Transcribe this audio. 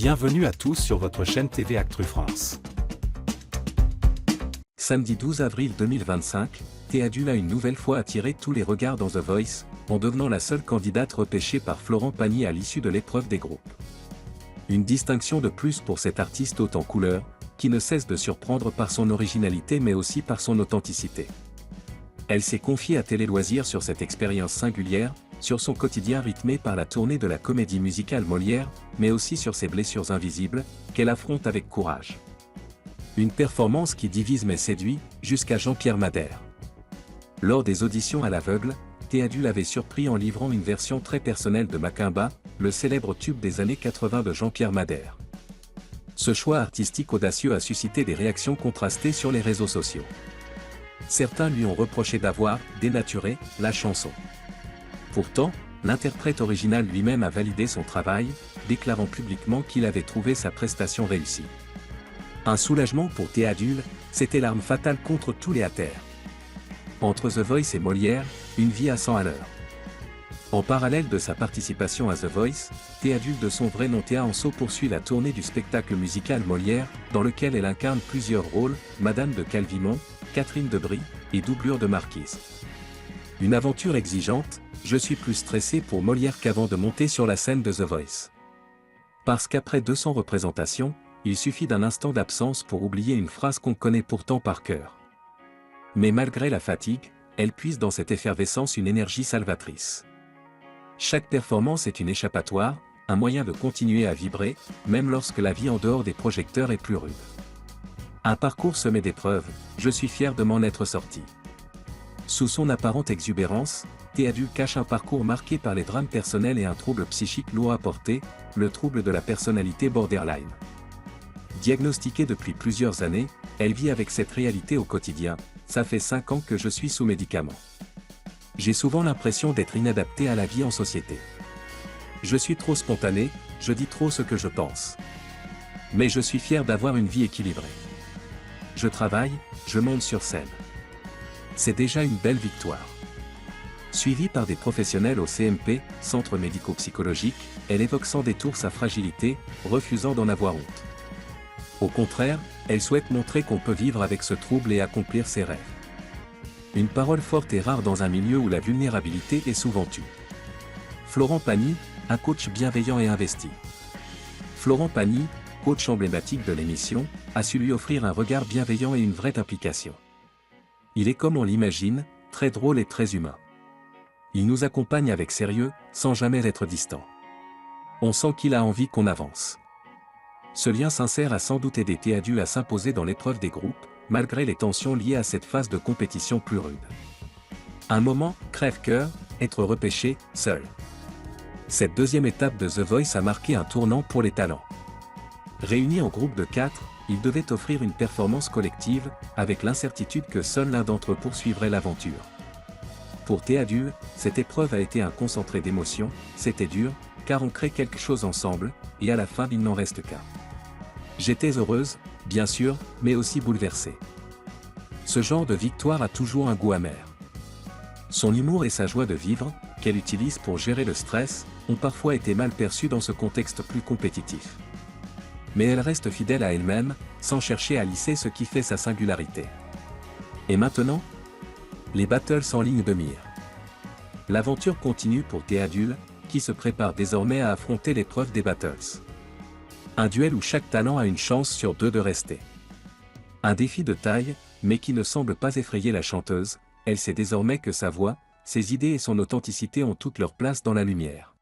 Bienvenue à tous sur votre chaîne TV Actu France. Samedi 12 avril 2025, Théadule a une nouvelle fois attiré tous les regards dans The Voice, en devenant la seule candidate repêchée par Florent Pagny à l'issue de l'épreuve des groupes. Une distinction de plus pour cette artiste haute en couleur, qui ne cesse de surprendre par son originalité mais aussi par son authenticité. Elle s'est confiée à Télé Loisirs sur cette expérience singulière, sur son quotidien rythmé par la tournée de la comédie musicale Molière, mais aussi sur ses blessures invisibles, qu'elle affronte avec courage. Une performance qui divise mais séduit, jusqu'à Jean-Pierre Madère. Lors des auditions à l'aveugle, Théadule avait surpris en livrant une version très personnelle de Macumba, le célèbre tube des années 80 de Jean-Pierre Madère. Ce choix artistique audacieux a suscité des réactions contrastées sur les réseaux sociaux. Certains lui ont reproché d'avoir dénaturé la chanson. Pourtant, l'interprète original lui-même a validé son travail, déclarant publiquement qu'il avait trouvé sa prestation réussie. Un soulagement pour Théadule, c'était l'arme fatale contre tous les haters. Entre The Voice et Molière, une vie à 100 à l'heure. En parallèle de sa participation à The Voice, Théadule de son vrai nom Théa Anso poursuit la tournée du spectacle musical Molière, dans lequel elle incarne plusieurs rôles, Madame de Calvimont, Catherine de Brie, et doublure de Marquise. Une aventure exigeante, je suis plus stressé pour Molière qu'avant de monter sur la scène de The Voice. Parce qu'après 200 représentations, il suffit d'un instant d'absence pour oublier une phrase qu'on connaît pourtant par cœur. Mais malgré la fatigue, elle puise dans cette effervescence une énergie salvatrice. Chaque performance est une échappatoire, un moyen de continuer à vibrer, même lorsque la vie en dehors des projecteurs est plus rude. Un parcours semé d'épreuves, je suis fier de m'en être sorti. Sous son apparente exubérance, Théadule cache un parcours marqué par les drames personnels et un trouble psychique lourd à porter, le trouble de la personnalité borderline. Diagnostiquée depuis plusieurs années, elle vit avec cette réalité au quotidien. Ça fait 5 ans que je suis sous médicaments. J'ai souvent l'impression d'être inadapté à la vie en société. Je suis trop spontané, je dis trop ce que je pense. Mais je suis fier d'avoir une vie équilibrée. Je travaille, je monte sur scène. C'est déjà une belle victoire. Suivie par des professionnels au CMP, Centre médico-psychologique, elle évoque sans détour sa fragilité, refusant d'en avoir honte. Au contraire, elle souhaite montrer qu'on peut vivre avec ce trouble et accomplir ses rêves. Une parole forte et rare dans un milieu où la vulnérabilité est souvent tue. Florent Pagny, un coach bienveillant et investi. Florent Pagny, coach emblématique de l'émission, a su lui offrir un regard bienveillant et une vraie implication. Il est comme on l'imagine, très drôle et très humain. Il nous accompagne avec sérieux, sans jamais être distant. On sent qu'il a envie qu'on avance. Ce lien sincère a sans doute aidé Théadule à s'imposer dans l'épreuve des groupes, malgré les tensions liées à cette phase de compétition plus rude. Un moment, crève-cœur, être repêché, seul. Cette deuxième étape de The Voice a marqué un tournant pour les talents. Réunis en groupe de 4, ils devaient offrir une performance collective, avec l'incertitude que seul l'un d'entre eux poursuivrait l'aventure. Pour Théadule, cette épreuve a été un concentré d'émotions, c'était dur, car on crée quelque chose ensemble, et à la fin il n'en reste qu'un. J'étais heureuse, bien sûr, mais aussi bouleversée. Ce genre de victoire a toujours un goût amer. Son humour et sa joie de vivre, qu'elle utilise pour gérer le stress, ont parfois été mal perçus dans ce contexte plus compétitif. Mais elle reste fidèle à elle-même, sans chercher à lisser ce qui fait sa singularité. Et maintenant ? Les battles en ligne de mire. L'aventure continue pour Théadule, qui se prépare désormais à affronter l'épreuve des battles. Un duel où chaque talent a une chance sur 2 de rester. Un défi de taille, mais qui ne semble pas effrayer la chanteuse, elle sait désormais que sa voix, ses idées et son authenticité ont toute leur place dans la lumière.